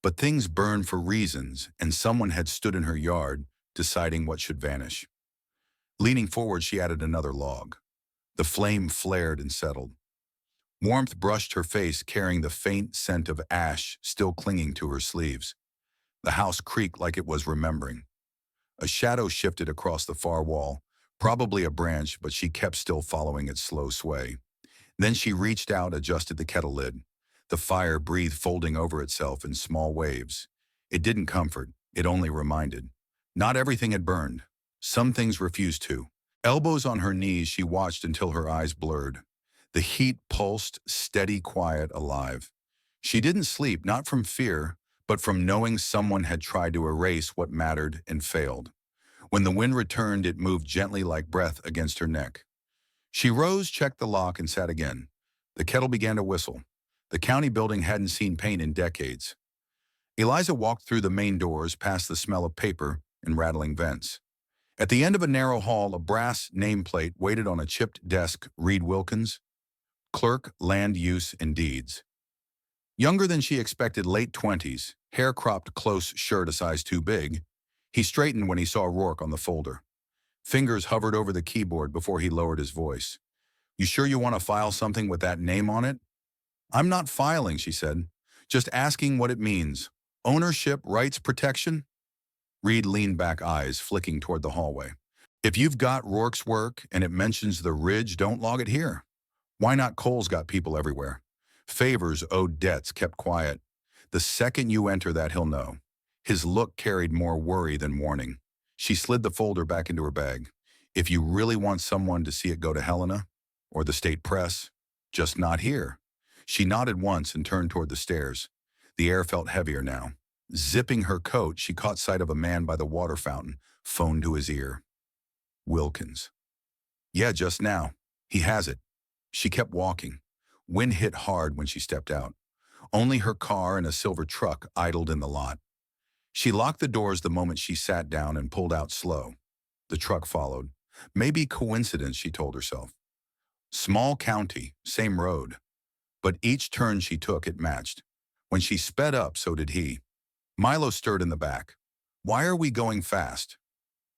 But things burn for reasons, and someone had stood in her yard, deciding what should vanish. Leaning forward, she added another log. The flame flared and settled. Warmth brushed her face, carrying the faint scent of ash still clinging to her sleeves. The house creaked like it was remembering. A shadow shifted across the far wall, probably a branch, but she kept still following its slow sway. Then she reached out, adjusted the kettle lid. The fire breathed, folding over itself in small waves. It didn't comfort, it only reminded. Not everything had burned. Some things refused to. Elbows on her knees, she watched until her eyes blurred. The heat pulsed, steady, quiet, alive. She didn't sleep, not from fear, but from knowing someone had tried to erase what mattered and failed. When the wind returned, it moved gently like breath against her neck. She rose, checked the lock, and sat again. The kettle began to whistle. The county building hadn't seen paint in decades. Eliza walked through the main doors, past the smell of paper and rattling vents. At the end of a narrow hall, a brass nameplate waited on a chipped desk. Reed Wilkins, Clerk, Land Use and Deeds. Younger than she expected, late 20s, hair cropped close, shirt a size too big. He straightened when he saw Roarke on the folder. Fingers hovered over the keyboard before he lowered his voice. "You sure you want to file something with that name on it?" "I'm not filing," she said. "Just asking what it means. Ownership, rights, protection?" Reed leaned back, eyes flicking toward the hallway. "If you've got Roarke's work and it mentions the Ridge, don't log it here. Why not? Cole's got people everywhere. Favors, owed debts, kept quiet. The second you enter that, he'll know." His look carried more worry than warning. She slid the folder back into her bag. "If you really want someone to see it go to Helena, or the state press, just not here." She nodded once and turned toward the stairs. The air felt heavier now. Zipping her coat, she caught sight of a man by the water fountain, phone to his ear. "Wilkins." "Yeah, just now. He has it." She kept walking. Wind hit hard when she stepped out. Only her car and a silver truck idled in the lot. She locked the doors the moment she sat down and pulled out slow. The truck followed. Maybe coincidence, she told herself. Small county, same road. But each turn she took, it matched. When she sped up, so did he. Milo stirred in the back. "Why are we going fast?"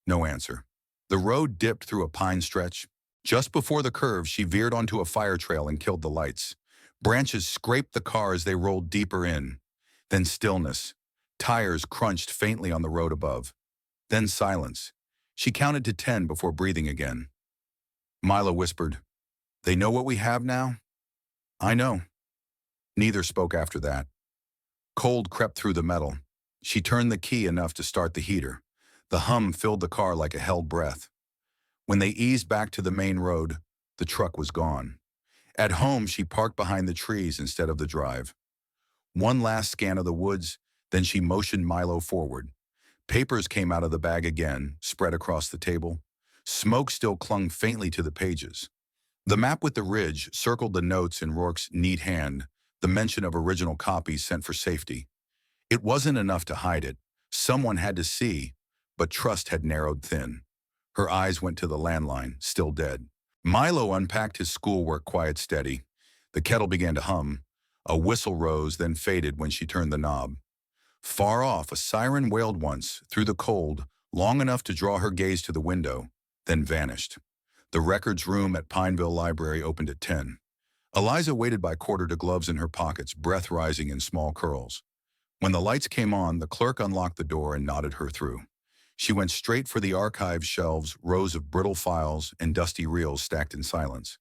No answer. The road dipped through a pine stretch. Just before the curve, she veered onto a fire trail and killed the lights. Branches scraped the car as they rolled deeper in. Then stillness. Tires crunched faintly on the road above. Then silence. She counted to 10 before breathing again. Milo whispered, "They know what we have now?" "I know." Neither spoke after that. Cold crept through the metal. She turned the key enough to start the heater. The hum filled the car like a held breath. When they eased back to the main road, the truck was gone. At home, she parked behind the trees instead of the drive. One last scan of the woods, then she motioned Milo forward. Papers came out of the bag again, spread across the table. Smoke still clung faintly to the pages. The map with the ridge circled the notes in Roarke's neat hand, the mention of original copies sent for safety. It wasn't enough to hide it. Someone had to see, but trust had narrowed thin. Her eyes went to the landline, still dead. Milo unpacked his schoolwork quiet steady. The kettle began to hum. A whistle rose, then faded when she turned the knob. Far off, a siren wailed once, through the cold, long enough to draw her gaze to the window, then vanished. The records room at Pineville Library opened at 10. Eliza waited by quarter to gloves in her pockets, breath rising in small curls. When the lights came on, the clerk unlocked the door and nodded her through. She went straight for the archive shelves, rows of brittle files and dusty reels stacked in silence.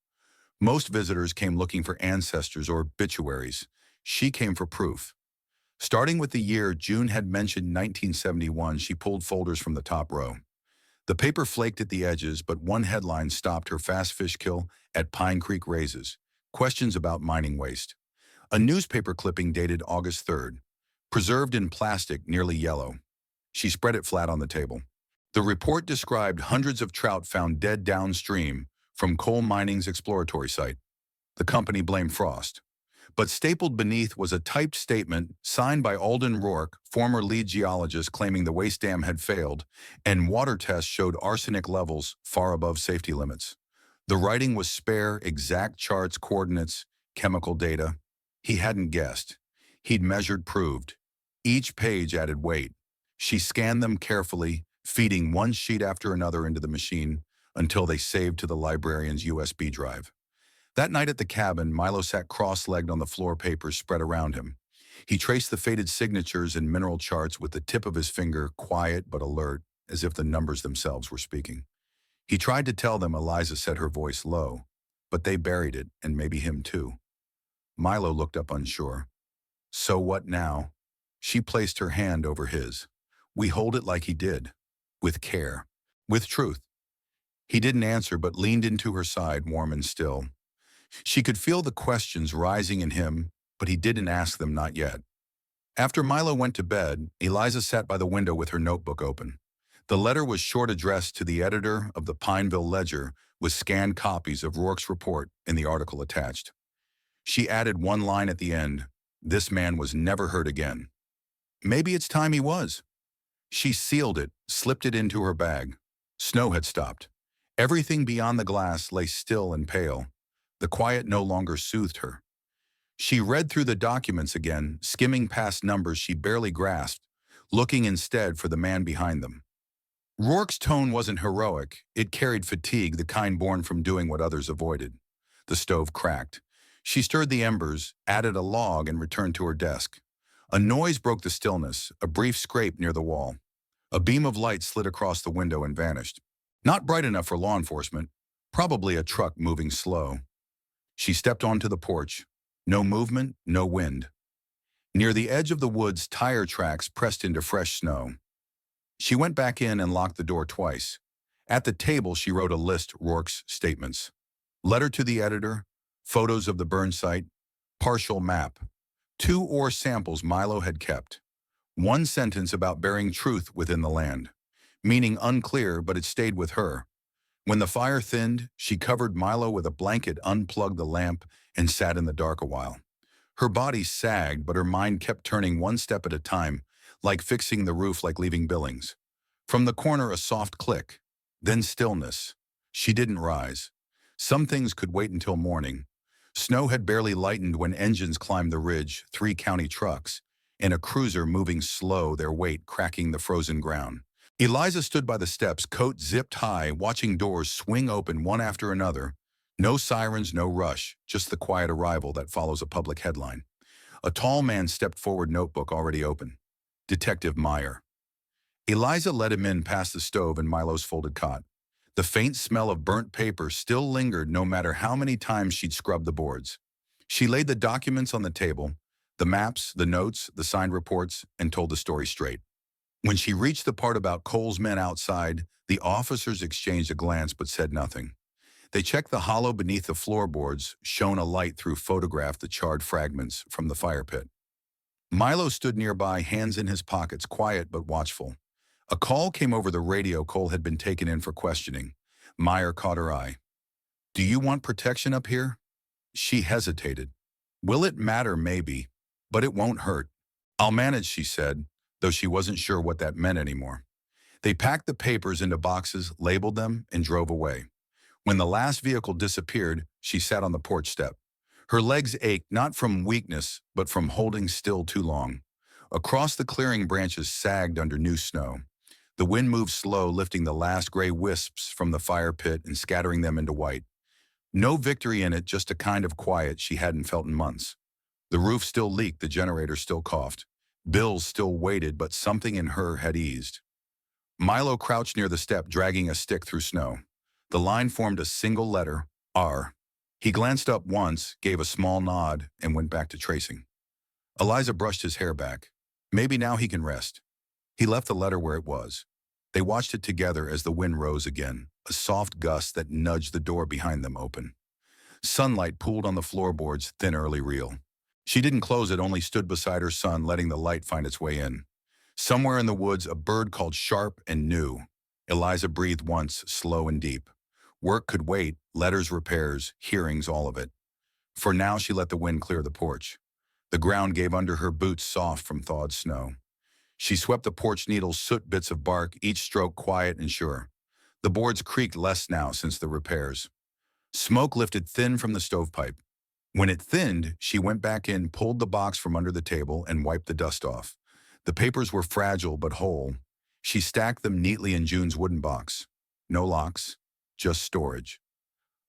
Most visitors came looking for ancestors or obituaries. She came for proof. Starting with the year June had mentioned 1971, she pulled folders from the top row. The paper flaked at the edges, but one headline stopped her: fast fish kill at Pine Creek raises. Questions about mining waste. A newspaper clipping dated August 3rd. Preserved in plastic, nearly yellow. She spread it flat on the table. The report described hundreds of trout found dead downstream from coal mining's exploratory site. The company blamed frost. But stapled beneath was a typed statement signed by Alden Roarke, former lead geologist, claiming the waste dam had failed, and water tests showed arsenic levels far above safety limits. The writing was spare, exact charts, coordinates, chemical data. He hadn't guessed. He'd measured, proved. Each page added weight. She scanned them carefully, feeding one sheet after another into the machine until they saved to the librarian's USB drive. That night at the cabin, Milo sat cross-legged on the floor, papers spread around him. He traced the faded signatures and mineral charts with the tip of his finger, quiet but alert, as if the numbers themselves were speaking. He tried to tell them. Eliza set her voice low, but they buried it, and maybe him too. Milo looked up unsure. So what now? She placed her hand over his. We hold it like he did, with care, with truth. He didn't answer, but leaned into her side, warm and still. She could feel the questions rising in him, but he didn't ask them, not yet. After Milo went to bed, Eliza sat by the window with her notebook open. The letter was short, addressed to the editor of the Pineville Ledger, with scanned copies of Roarke's report in the article attached. She added one line at the end: this man was never heard again. Maybe it's time he was. She sealed it, slipped it into her bag. Snow had stopped. Everything beyond the glass lay still and pale. The quiet no longer soothed her. She read through the documents again, skimming past numbers she barely grasped, looking instead for the man behind them. Roarke's tone wasn't heroic. It carried fatigue, the kind born from doing what others avoided. The stove cracked. She stirred the embers, added a log, and returned to her desk. A noise broke the stillness, a brief scrape near the wall. A beam of light slid across the window and vanished. Not bright enough for law enforcement. Probably a truck moving slow. She stepped onto the porch. No movement, no wind. Near the edge of the woods, tire tracks pressed into fresh snow. She went back in and locked the door twice. At the table, she wrote a list: Roarke's statements. Letter to the editor, photos of the burn site, partial map. 2 ore samples Milo had kept. One sentence about bearing truth within the land. Meaning unclear, but it stayed with her. When the fire thinned, she covered Milo with a blanket, unplugged the lamp, and sat in the dark a while. Her body sagged, but her mind kept turning one step at a time, like fixing the roof, like leaving Billings. From the corner, a soft click. Then stillness. She didn't rise. Some things could wait until morning. Snow had barely lightened when engines climbed the ridge, 3 county trucks, and a cruiser moving slow, their weight cracking the frozen ground. Eliza stood by the steps, coat zipped high, watching doors swing open one after another. No sirens, no rush, just the quiet arrival that follows a public headline. A tall man stepped forward, notebook already open. Detective Meyer. Eliza led him in past the stove and Milo's folded cot. The faint smell of burnt paper still lingered no matter how many times she'd scrubbed the boards. She laid the documents on the table, the maps, the notes, the signed reports, and told the story straight. When she reached the part about Cole's men outside, the officers exchanged a glance but said nothing. They checked the hollow beneath the floorboards, shone a light through, photographed the charred fragments from the fire pit. Milo stood nearby, hands in his pockets, quiet but watchful. A call came over the radio. Cole had been taken in for questioning. Meyer caught her eye. Do you want protection up here? She hesitated. Will it matter? Maybe, but it won't hurt. I'll manage, she said, though she wasn't sure what that meant anymore. They packed the papers into boxes, labeled them, and drove away. When the last vehicle disappeared, she sat on the porch step. Her legs ached not from weakness, but from holding still too long. Across the clearing, branches sagged under new snow. The wind moved slow, lifting the last gray wisps from the fire pit and scattering them into white. No victory in it, just a kind of quiet she hadn't felt in months. The roof still leaked, the generator still coughed. Bills still waited, but something in her had eased. Milo crouched near the step, dragging a stick through snow. The line formed a single letter, R. He glanced up once, gave a small nod, and went back to tracing. Eliza brushed his hair back. Maybe now he can rest. He left the letter where it was. They watched it together as the wind rose again, a soft gust that nudged the door behind them open. Sunlight pooled on the floorboards, thin early reel. She didn't close it, only stood beside her son, letting the light find its way in. Somewhere in the woods, a bird called sharp and new. Eliza breathed once, slow and deep. Work could wait, letters, repairs, hearings, all of it. For now, she let the wind clear the porch. The ground gave under her boots, soft from thawed snow. She swept the porch needles, soot bits of bark, each stroke quiet and sure. The boards creaked less now since the repairs. Smoke lifted thin from the stovepipe. When it thinned, she went back in, pulled the box from under the table, and wiped the dust off. The papers were fragile but whole. She stacked them neatly in June's wooden box. No locks, just storage.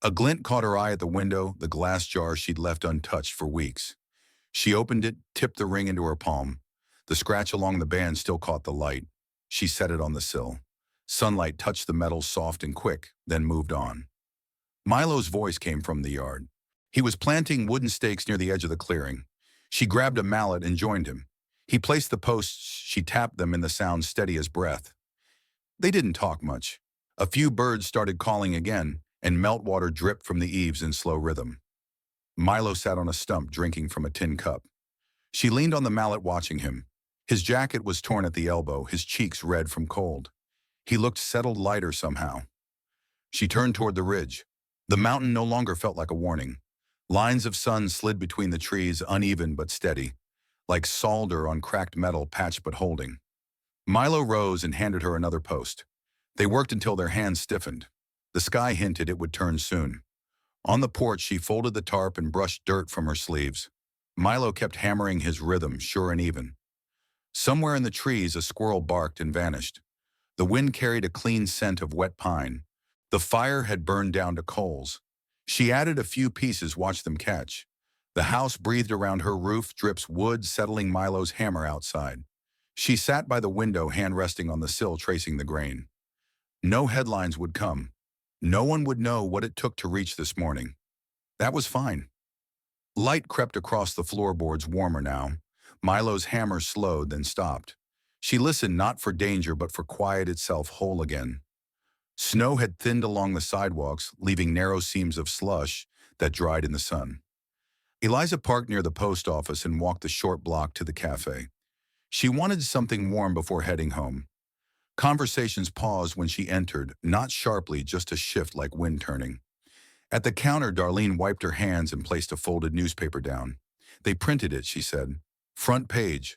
A glint caught her eye at the window, the glass jar she'd left untouched for weeks. She opened it, tipped the ring into her palm. The scratch along the band still caught the light. She set it on the sill. Sunlight touched the metal soft and quick, then moved on. Milo's voice came from the yard. He was planting wooden stakes near the edge of the clearing. She grabbed a mallet and joined him. He placed the posts, she tapped them in the sound steady as breath. They didn't talk much. A few birds started calling again, and meltwater dripped from the eaves in slow rhythm. Milo sat on a stump, drinking from a tin cup. She leaned on the mallet, watching him. His jacket was torn at the elbow, his cheeks red from cold. He looked settled, lighter somehow. She turned toward the ridge. The mountain no longer felt like a warning. Lines of sun slid between the trees, uneven but steady, like solder on cracked metal, patched but holding. Milo rose and handed her another post. They worked until their hands stiffened. The sky hinted it would turn soon. On the porch, she folded the tarp and brushed dirt from her sleeves. Milo kept hammering his rhythm, sure and even. Somewhere in the trees, a squirrel barked and vanished. The wind carried a clean scent of wet pine. The fire had burned down to coals. She added a few pieces, watched them catch. The house breathed around her roof, drips wood settling Milo's hammer outside. She sat by the window, hand resting on the sill, tracing the grain. No headlines would come. No one would know what it took to reach this morning. That was fine. Light crept across the floorboards, warmer now. Milo's hammer slowed, then stopped. She listened, not for danger, but for quiet itself, whole again. Snow had thinned along the sidewalks, leaving narrow seams of slush that dried in the sun. Eliza parked near the post office and walked the short block to the cafe. She wanted something warm before heading home. Conversations paused when she entered, not sharply, just a shift like wind turning. At the counter, Darlene wiped her hands and placed a folded newspaper down. They printed it, she said. Front page.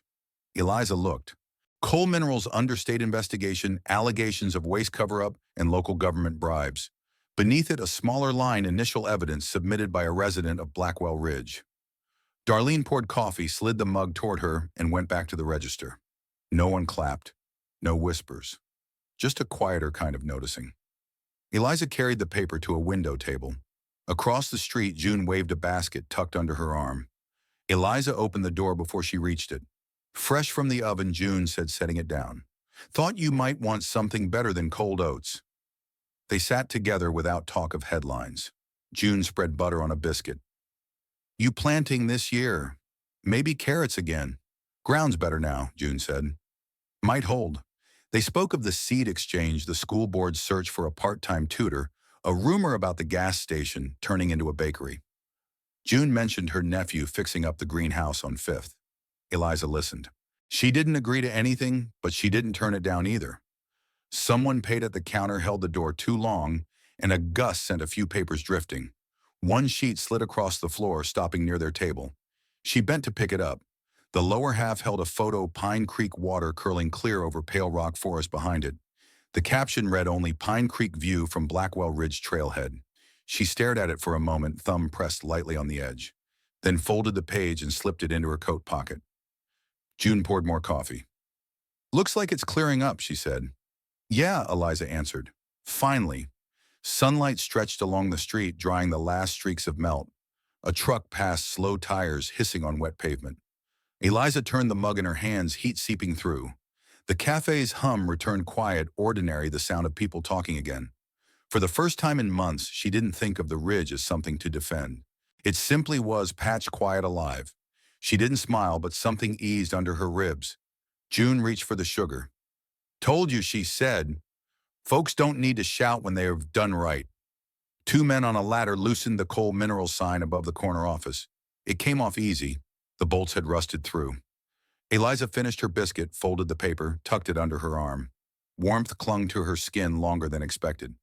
Eliza looked. Coal minerals understate investigation, allegations of waste cover-up, and local government bribes. Beneath it, a smaller line, initial evidence submitted by a resident of Blackwell Ridge. Darlene poured coffee, slid the mug toward her, and went back to the register. No one clapped. No whispers. Just a quieter kind of noticing. Eliza carried the paper to a window table. Across the street, June waved a basket tucked under her arm. Eliza opened the door before she reached it. Fresh from the oven, June said, setting it down. Thought you might want something better than cold oats. They sat together without talk of headlines. June spread butter on a biscuit. You planting this year? Maybe carrots again. Ground's better now, June said. Might hold. They spoke of the seed exchange, the school board's search for a part-time tutor, a rumor about the gas station turning into a bakery. June mentioned her nephew fixing up the greenhouse on 5th. Eliza listened. She didn't agree to anything, but she didn't turn it down either. Someone paid at the counter held the door too long, and a gust sent a few papers drifting. One sheet slid across the floor, stopping near their table. She bent to pick it up. The lower half held a photo, Pine Creek water curling clear over pale rock forest behind it. The caption read only Pine Creek view from Blackwell Ridge trailhead. She stared at it for a moment, thumb pressed lightly on the edge, then folded the page and slipped it into her coat pocket. June poured more coffee. "Looks like it's clearing up," she said. "Yeah," Eliza answered. Finally. Sunlight stretched along the street, drying the last streaks of melt. A truck passed, slow tires hissing on wet pavement. Eliza turned the mug in her hands, heat seeping through. The cafe's hum returned, quiet, ordinary, the sound of people talking again. For the first time in months, she didn't think of the ridge as something to defend. It simply was patched, quiet, alive. She didn't smile, but something eased under her ribs. June reached for the sugar. "Told you," she said. "Folks don't need to shout when they have done right." Two men on a ladder loosened the coal mineral sign above the corner office. It came off easy. The bolts had rusted through. Eliza finished her biscuit, folded the paper, tucked it under her arm. Warmth clung to her skin longer than expected.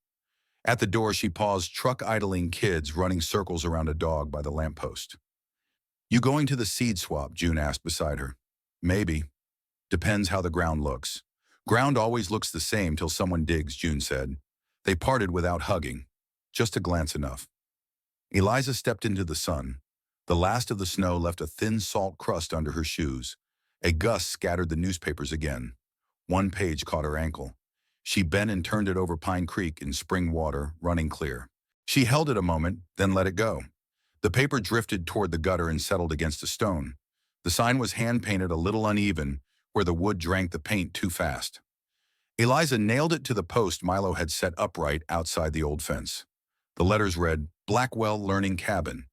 At the door, she paused, truck idling kids running circles around a dog by the lamppost. "You going to the seed swap?" June asked beside her. "Maybe. Depends how the ground looks." "Ground always looks the same till someone digs," June said. They parted without hugging. Just a glance enough. Eliza stepped into the sun. The last of the snow left a thin salt crust under her shoes. A gust scattered the newspapers again. One page caught her ankle. She bent and turned it over Pine Creek in spring water, running clear. She held it a moment, then let it go. The paper drifted toward the gutter and settled against a stone. The sign was hand-painted, a little uneven, where the wood drank the paint too fast. Eliza nailed it to the post Milo had set upright outside the old fence. The letters read, "Blackwell Learning Cabin."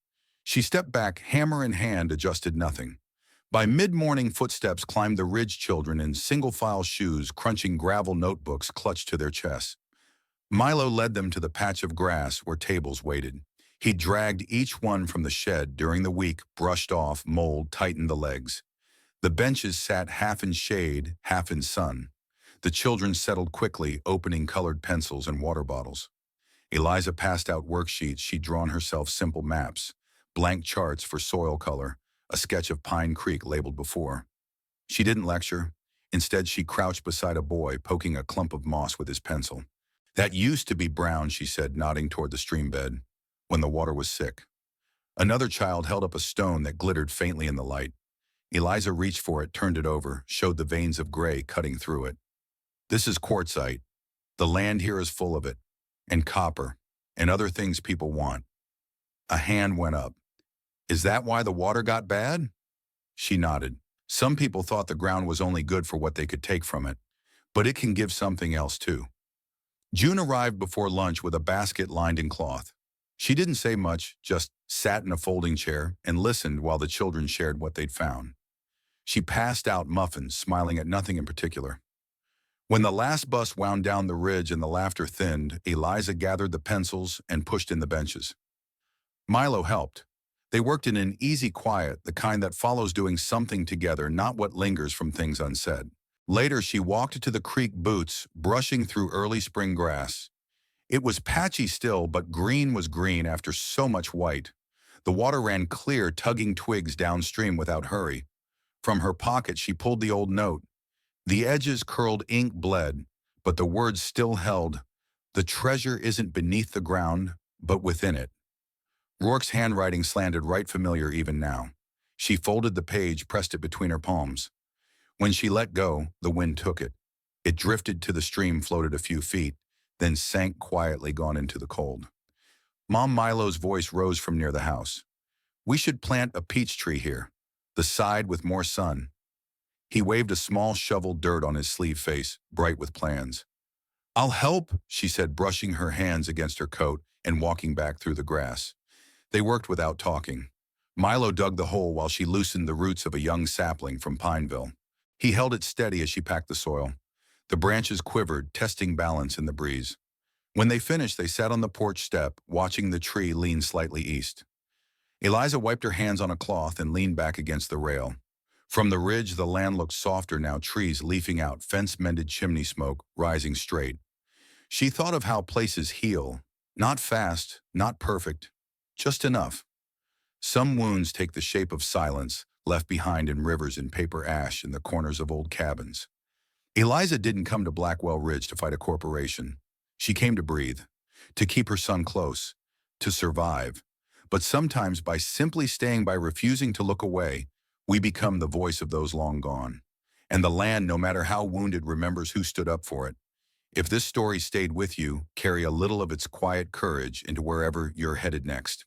She stepped back, hammer in hand, adjusted nothing. By mid-morning, footsteps climbed the Ridge children in single-file shoes, crunching gravel, notebooks clutched to their chests. Milo led them to the patch of grass where tables waited. He dragged each one from the shed during the week, brushed off mold, tightened the legs. The benches sat half in shade, half in sun. The children settled quickly, opening colored pencils and water bottles. Eliza passed out worksheets she'd drawn herself, simple maps, blank charts for soil color, a sketch of Pine Creek labeled before. She didn't lecture. Instead, she crouched beside a boy, poking a clump of moss with his pencil. "That used to be brown," she said, nodding toward the stream bed, "when the water was sick." Another child held up a stone that glittered faintly in the light. Eliza reached for it, turned it over, showed the veins of gray cutting through it. "This is quartzite. The land here is full of it. And copper, and other things people want." A hand went up. "Is that why the water got bad?" She nodded. "Some people thought the ground was only good for what they could take from it, but it can give something else too." June arrived before lunch with a basket lined in cloth. She didn't say much, just sat in a folding chair and listened while the children shared what they'd found. She passed out muffins, smiling at nothing in particular. When the last bus wound down the ridge and the laughter thinned, Eliza gathered the pencils and pushed in the benches. Milo helped. They worked in an easy quiet, the kind that follows doing something together, not what lingers from things unsaid. Later, she walked to the creek, boots brushing through early spring grass. It was patchy still, but green was green after so much white. The water ran clear, tugging twigs downstream without hurry. From her pocket, she pulled the old note. The edges curled, ink bled, but the words still held. "The treasure isn't beneath the ground, but within it." Roarke's handwriting slanted right familiar even now. She folded the page, pressed it between her palms. When she let go, the wind took it. It drifted to the stream, floated a few feet, then sank quietly, gone into the cold. Mom Milo's voice rose from near the house. "We should plant a peach tree here, the side with more sun." He waved a small shovel dirt on his sleeve face, bright with plans. "I'll help," she said, brushing her hands against her coat and walking back through the grass. They worked without talking. Milo dug the hole while she loosened the roots of a young sapling from Pineville. He held it steady as she packed the soil. The branches quivered, testing balance in the breeze. When they finished, they sat on the porch step, watching the tree lean slightly east. Eliza wiped her hands on a cloth and leaned back against the rail. From the ridge, the land looked softer now, trees leafing out, fence-mended chimney smoke rising straight. She thought of how places heal. Not fast, not perfect, just enough. Some wounds take the shape of silence, left behind in rivers and paper ash in the corners of old cabins. Eliza didn't come to Blackwell Ridge to fight a corporation. She came to breathe, to keep her son close, to survive. But sometimes by simply staying, by refusing to look away, we become the voice of those long gone. And the land, no matter how wounded, remembers who stood up for it. If this story stayed with you, carry a little of its quiet courage into wherever you're headed next.